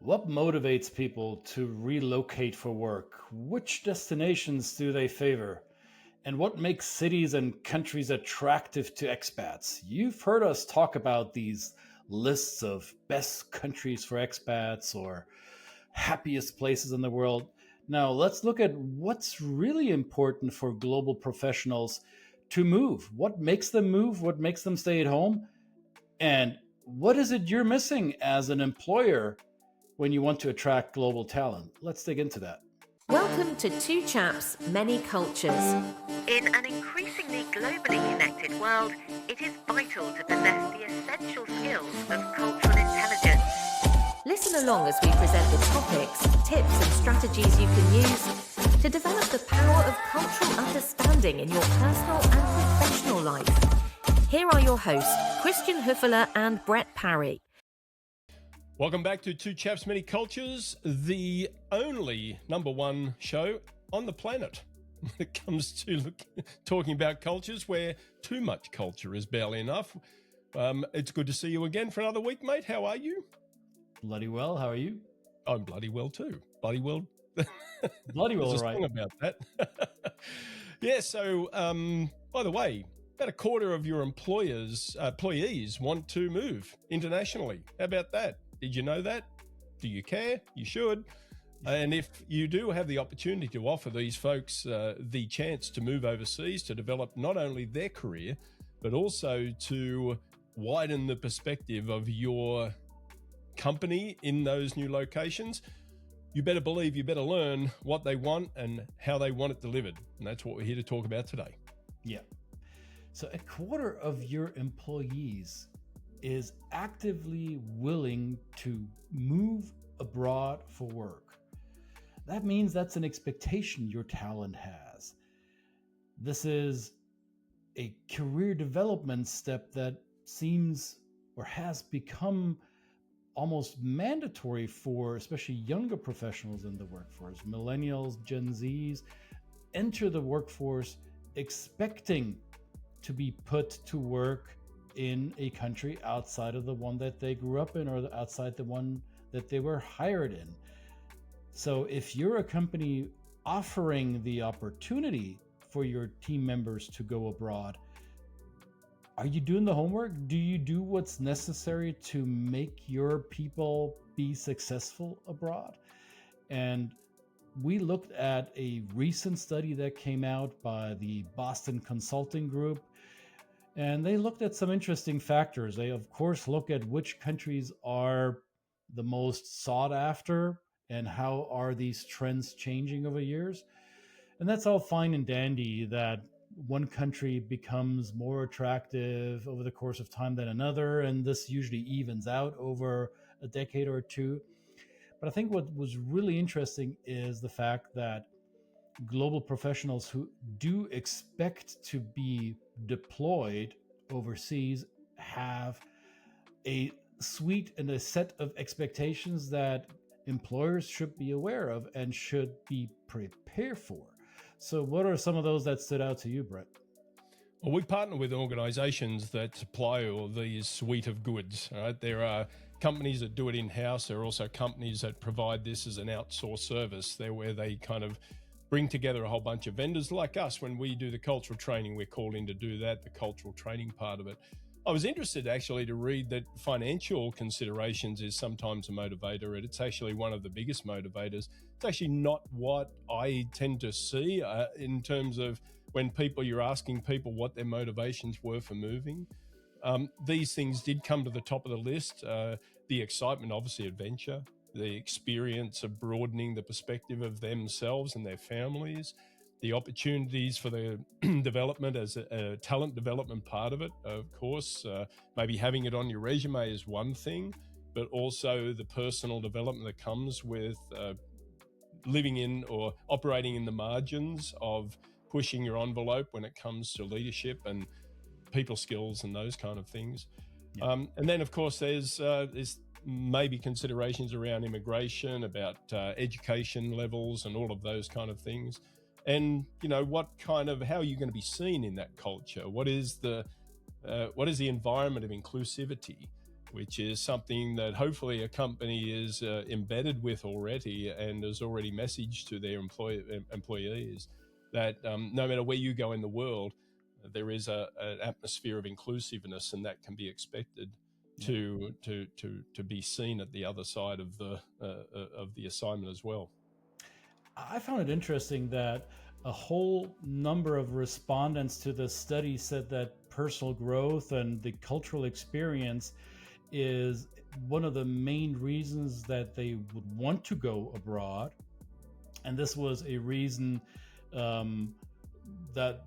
What motivates people to relocate for work? Which destinations do they favor? And what makes cities and countries attractive to expats? You've heard us talk about these lists of best countries for expats or happiest places in the world. Now, let's look at what's really important for global professionals to move. What makes them move? What makes them stay at home? And what is it you're missing as an employer when you want to attract global talent? Let's dig into that. Welcome to Two Chaps, Many Cultures. In an increasingly globally connected world, it is vital to possess the essential skills of cultural intelligence. Listen along as we present the topics, tips, and strategies you can use to develop the power of cultural understanding in your personal and professional life. Here are your hosts, Christian Huffeler and Brett Parry. Welcome back to Two Chaps, Many Cultures, the only number one show on the planet when it comes to talking about cultures where too much culture is barely enough. It's good to see you again for another week, mate. How are you? Bloody well. How are you? I'm bloody well too. Bloody well. Bloody well, There's a right. song about that. Yeah, so by the way, about a quarter of your employees want to move internationally. How about that? Did you know that? Do you care? You should. And if you do have the opportunity to offer these folks the chance to move overseas to develop not only their career, but also to widen the perspective of your company in those new locations, you better believe you better learn what they want and how they want it delivered. And that's what we're here to talk about today. Yeah. So a quarter of your employees is actively willing to move abroad for work. That means that's an expectation your talent has. This is a career development step that seems or has become almost mandatory for especially younger professionals in the workforce. Millennials, Gen Zs enter the workforce expecting to be put to work in a country outside of the one that they grew up in or outside the one that they were hired in. So if you're a company offering the opportunity for your team members to go abroad, are you doing the homework? Do you do what's necessary to make your people be successful abroad? And we looked at a recent study that came out by the Boston Consulting Group, and they looked at some interesting factors. They, of course, look at which countries are the most sought after and how are these trends changing over years. And that's all fine and dandy that one country becomes more attractive over the course of time than another, and this usually evens out over a decade or two. But I think what was really interesting is the fact that global professionals who do expect to be deployed overseas have a suite and a set of expectations that employers should be aware of and should be prepared for. So, what are some of those that stood out to you, Brett? Well, we partner with organizations that supply all these suite of goods. All right? There are companies that do it in-house. There are also companies that provide this as an outsourced service. They're where they kind of bring together a whole bunch of vendors like us. When we do the cultural training, we're called in to do that, the cultural training part of it. I was interested actually to read that financial considerations is sometimes a motivator, and it's actually one of the biggest motivators. It's actually not what I tend to see in terms of when you're asking people what their motivations were for moving. These things did come to the top of the list. The excitement, obviously, adventure, the experience of broadening the perspective of themselves and their families, the opportunities for the development as a talent development part of it, of course. Maybe having it on your resume is one thing, but also the personal development that comes with living in or operating in the margins of pushing your envelope when it comes to leadership and people skills and those kind of things. Yeah. And then, of course, there's maybe considerations around immigration, about education levels and all of those kind of things. And, how are you going to be seen in that culture? What is the environment of inclusivity? which is something that hopefully a company is embedded with already and has already messaged to their employees that no matter where you go in the world, there is an atmosphere of inclusiveness, and that can be expected to be seen at the other side of the assignment as well. I found it interesting that a whole number of respondents to the study said that personal growth and the cultural experience is one of the main reasons that they would want to go abroad. And this was a reason that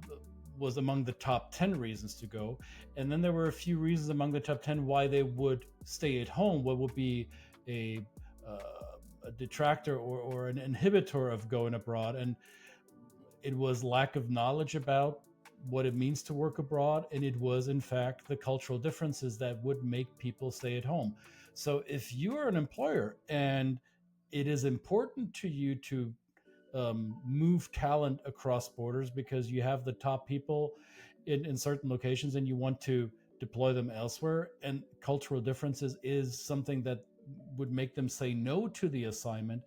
was among the top 10 reasons to go. And then there were a few reasons among the top 10 why they would stay at home. What would be a detractor or an inhibitor of going abroad? And it was lack of knowledge about what it means to work abroad. And it was, in fact, the cultural differences that would make people stay at home. So if you are an employer and it is important to you to move talent across borders because you have the top people in certain locations and you want to deploy them elsewhere, and cultural differences is something that would make them say no to the assignment,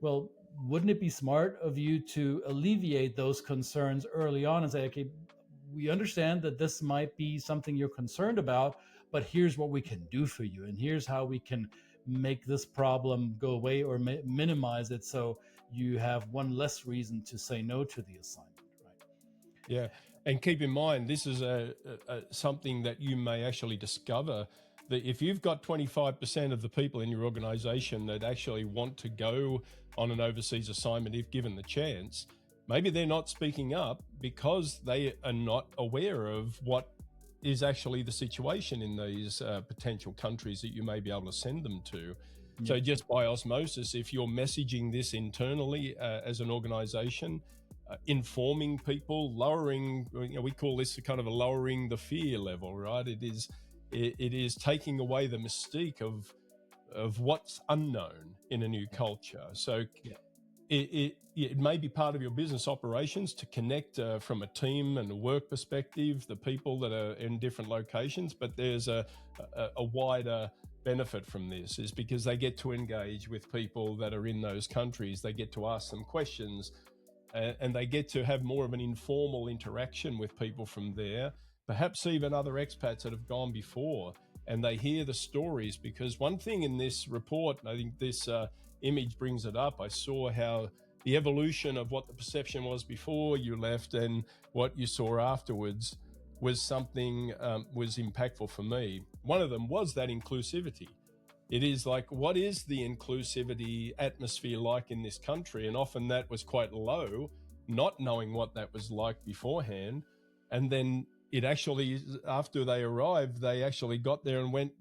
well, wouldn't it be smart of you to alleviate those concerns early on and say, okay, we understand that this might be something you're concerned about, but here's what we can do for you, and here's how we can make this problem go away or minimize it, so you have one less reason to say no to the assignment, right? Yeah, and keep in mind, this is something that you may actually discover, that if you've got 25% of the people in your organization that actually want to go on an overseas assignment if given the chance, maybe they're not speaking up because they are not aware of what is actually the situation in these potential countries that you may be able to send them to. Yeah. So just by osmosis, if you're messaging this internally as an organization, informing people, lowering, we call this kind of a lowering the fear level, right? It is taking away the mystique of what's unknown in a new culture. So it may be part of your business operations to connect from a team and a work perspective, the people that are in different locations, but there's a wider benefit from this, is because they get to engage with people that are in those countries. They get to ask them questions, and they get to have more of an informal interaction with people from there, perhaps even other expats that have gone before, and they hear the stories. Because one thing in this report, and I think this image brings it up, I saw how the evolution of what the perception was before you left and what you saw afterwards was something was impactful for me. One of them was that inclusivity. It is like, what is the inclusivity atmosphere like in this country? And often that was quite low, not knowing what that was like beforehand. And then it actually, after they arrived, they actually got there and went,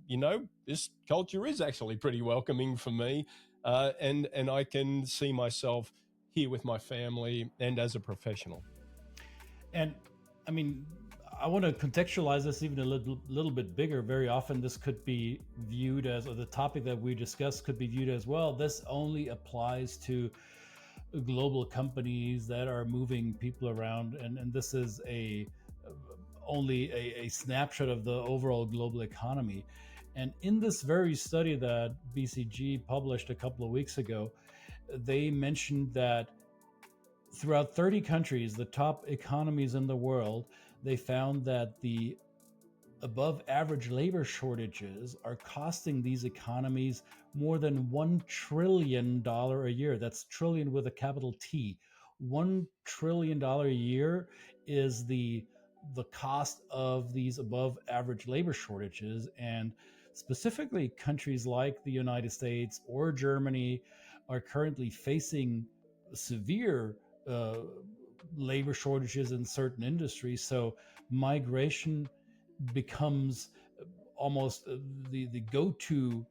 this culture is actually pretty welcoming for me. And I can see myself here with my family and as a professional. And I mean, I want to contextualize this even a little bit bigger. Very often this could be viewed as, or the topic that we discussed could be viewed as, well, this only applies to global companies that are moving people around. And this is only a snapshot of the overall global economy. And in this very study that BCG published a couple of weeks ago, they mentioned that throughout 30 countries, the top economies in the world, they found that the above average labor shortages are costing these economies more than $1 trillion a year. That's trillion with a capital T. $1 trillion a year is the cost of these above average labor shortages. And specifically, countries like the United States or Germany are currently facing severe labor shortages in certain industries. So migration becomes almost the go-to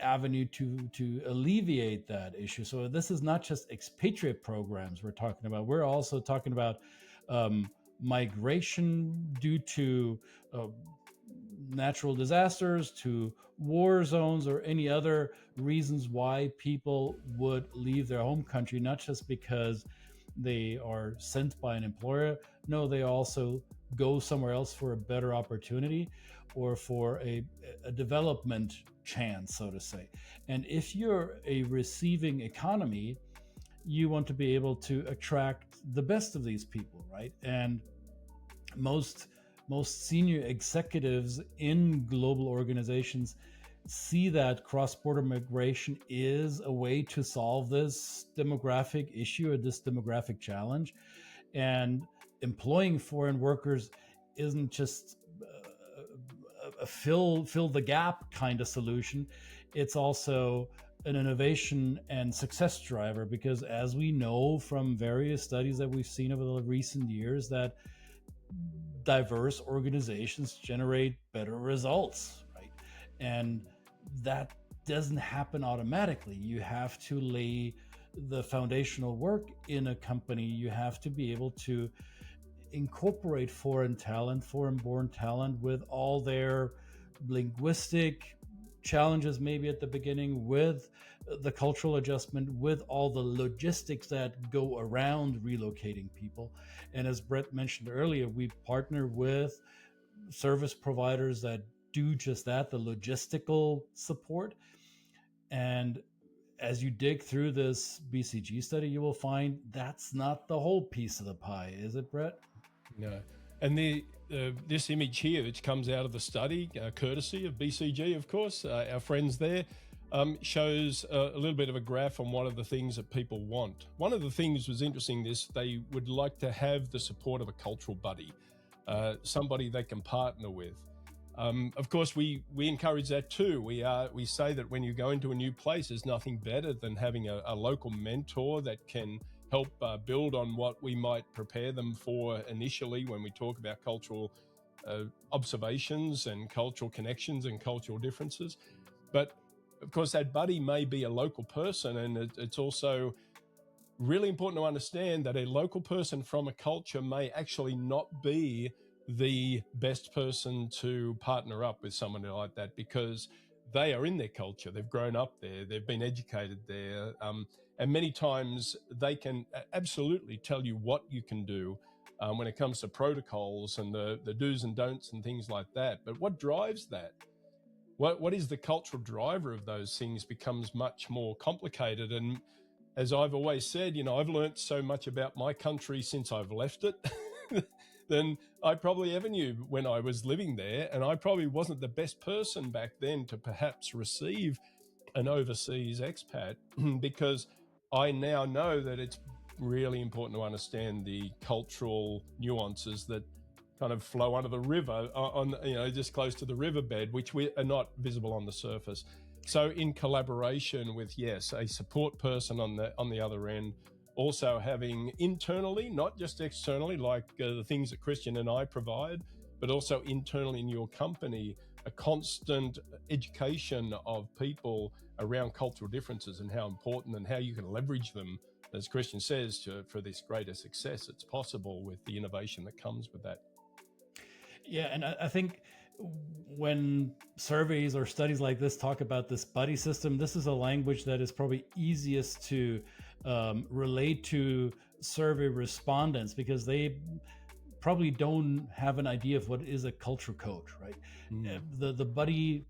avenue to alleviate that issue. So this is not just expatriate programs we're talking about. We're also talking about migration due to natural disasters, to war zones, or any other reasons why people would leave their home country, not just because they are sent by an employer. No, they also go somewhere else for a better opportunity, or for a development chance, so to say. And if you're a receiving economy, you want to be able to attract the best of these people, right? And most senior executives in global organizations see that cross-border migration is a way to solve this demographic issue or this demographic challenge. And employing foreign workers isn't just a fill the gap kind of solution. It's also an innovation and success driver, because as we know from various studies that we've seen over the recent years, that diverse organizations generate better results, right? And that doesn't happen automatically. You have to lay the foundational work in a company. You have to be able to incorporate foreign talent, foreign born talent, with all their linguistic challenges maybe at the beginning, with the cultural adjustment, with all the logistics that go around relocating people. And as Brett mentioned earlier, we partner with service providers that do just that, the logistical support. And as you dig through this BCG study, you will find that's not the whole piece of the pie, is it, Brett? No. And this image here, which comes out of the study, courtesy of BCG, of course, our friends there, shows a little bit of a graph on one of the things that people want. One of the things was interesting, they would like to have the support of a cultural buddy, somebody they can partner with. Of course, we encourage that too. We say that when you go into a new place, there's nothing better than having a local mentor that can help build on what we might prepare them for initially when we talk about cultural observations and cultural connections and cultural differences. But of course, that buddy may be a local person, and it's also really important to understand that a local person from a culture may actually not be the best person to partner up with someone like that, because they are in their culture, they've grown up there, they've been educated there, and many times they can absolutely tell you what you can do when it comes to protocols and the do's and don'ts and things like that. But what drives that? What is the cultural driver of those things becomes much more complicated. And as I've always said, I've learned so much about my country since I've left it than I probably ever knew when I was living there. And I probably wasn't the best person back then to perhaps receive an overseas expat because I now know that it's really important to understand the cultural nuances that kind of flow under the river on just close to the riverbed, which are not visible on the surface. So in collaboration with, yes, a support person on the other end, also having internally, not just externally, like the things that Christian and I provide, but also internally in your company, a constant education of people around cultural differences and how important and how you can leverage them, as Christian says, for this greater success. It's possible with the innovation that comes with that. Yeah, and I think when surveys or studies like this talk about this buddy system, this is a language that is probably easiest to relate to survey respondents, because they probably don't have an idea of what is a culture code, right? The buddy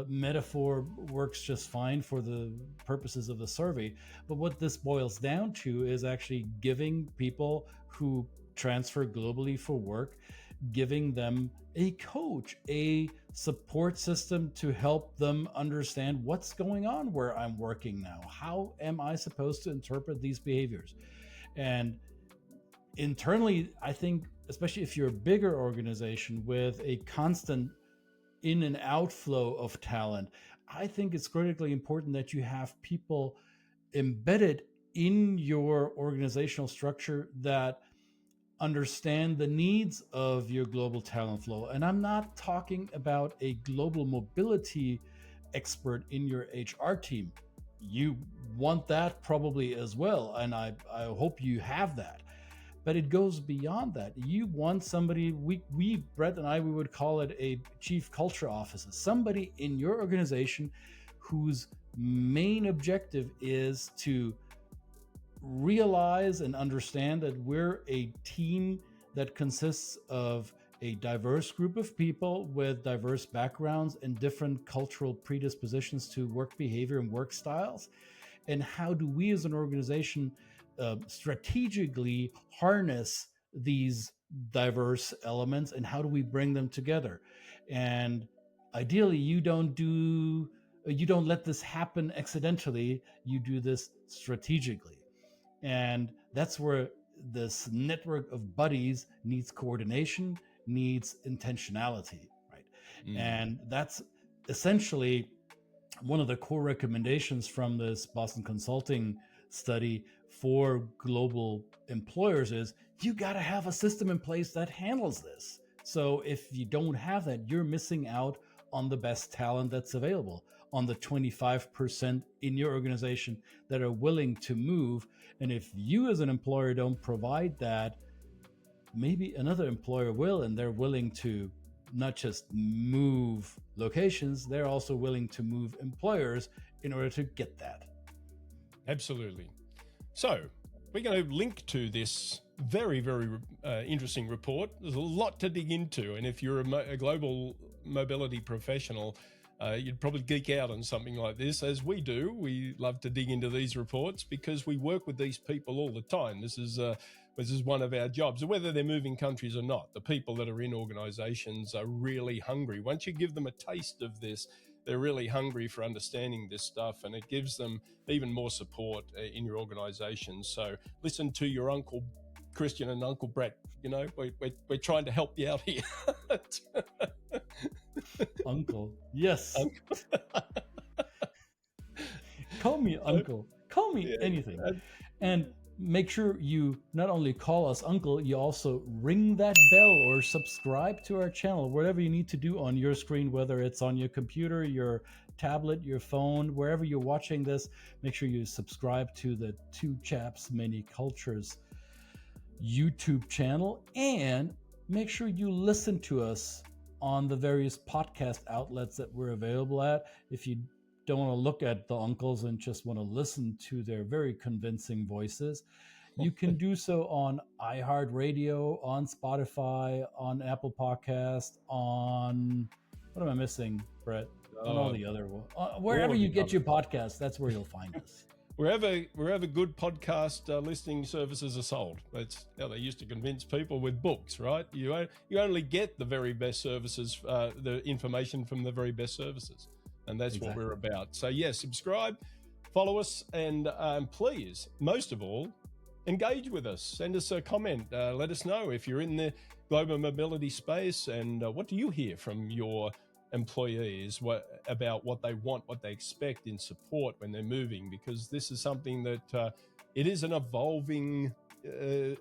metaphor works just fine for the purposes of the survey, but what this boils down to is actually giving people who transfer globally for work, giving them a coach, a support system to help them understand what's going on where I'm working now. How am I supposed to interpret these behaviors? And internally, I think, especially if you're a bigger organization with a constant in and outflow of talent, I think it's critically important that you have people embedded in your organizational structure that understand the needs of your global talent flow. And I'm not talking about a global mobility expert in your HR team. You want that probably as well, and I hope you have that. But it goes beyond that. You want somebody, we Brett and I, we would call it a chief culture officer, somebody in your organization whose main objective is to realize and understand that we're a team that consists of a diverse group of people with diverse backgrounds and different cultural predispositions to work behavior and work styles? And how do we as an organization strategically harness these diverse elements, and how do we bring them together? And ideally, you don't let this happen accidentally, you do this strategically. And that's where this network of buddies needs coordination, needs intentionality, right? And that's essentially one of the core recommendations from this Boston Consulting study for global employers is you got to have a system in place that handles this. So if you don't have that, you're missing out on the best talent that's available, on the 25% in your organization that are willing to move. And if you as an employer don't provide that, maybe another employer will, and they're willing to not just move locations, they're also willing to move employers in order to get that. Absolutely. So we're going to link to this very, very interesting report. There's a lot to dig into. And if you're a global mobility professional, you'd probably geek out on something like this, as we do. We love to dig into these reports because we work with these people all the time. This is one of our jobs, whether they're moving countries or not. The people that are in organizations are really hungry. Once you give them a taste of this, they're really hungry for understanding this stuff, and it gives them even more support in your organization. So listen to your Uncle Christian and Uncle Brett. You know, we're trying to help you out here. Uncle. Yes. Call me uncle. Call me anything. And make sure you not only call us uncle, you also ring that bell or subscribe to our channel, whatever you need to do on your screen, whether it's on your computer, your tablet, your phone, wherever you're watching this. Make sure you subscribe to the Two Chaps Many Cultures YouTube channel, and make sure you listen to us on the various podcast outlets that we're available at. If you don't want to look at the uncles and just want to listen to their very convincing voices, you can do so on iHeartRadio, on Spotify, on Apple Podcast, on, what am I missing, Brett? On all the other ones. Wherever you get your podcasts, that's where you'll find us. Wherever good podcast listening services are sold. That's how they used to convince people with books, right? You only get the very best services, the information from the very best services. And that's exactly what we're about. So yes, subscribe, follow us, and please, most of all, engage with us. Send us a comment. Let us know if you're in the global mobility space, and what do you hear from your employees about what they want, what they expect in support when they're moving, because this is something that it is an evolving,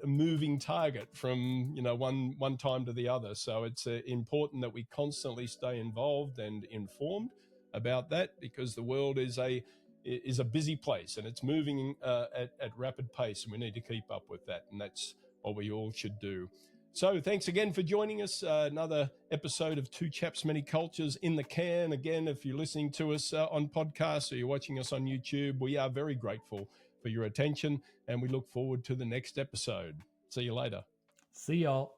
moving target from one time to the other. So it's important that we constantly stay involved and informed about that, because the world is a busy place and it's moving at rapid pace, and we need to keep up with that, and that's what we all should do. So thanks again for joining us. Another episode of Two Chaps Many Cultures in the can. Again, if you're listening to us on podcasts or you're watching us on YouTube, we are very grateful for your attention, and we look forward to the next episode. See you later. See y'all.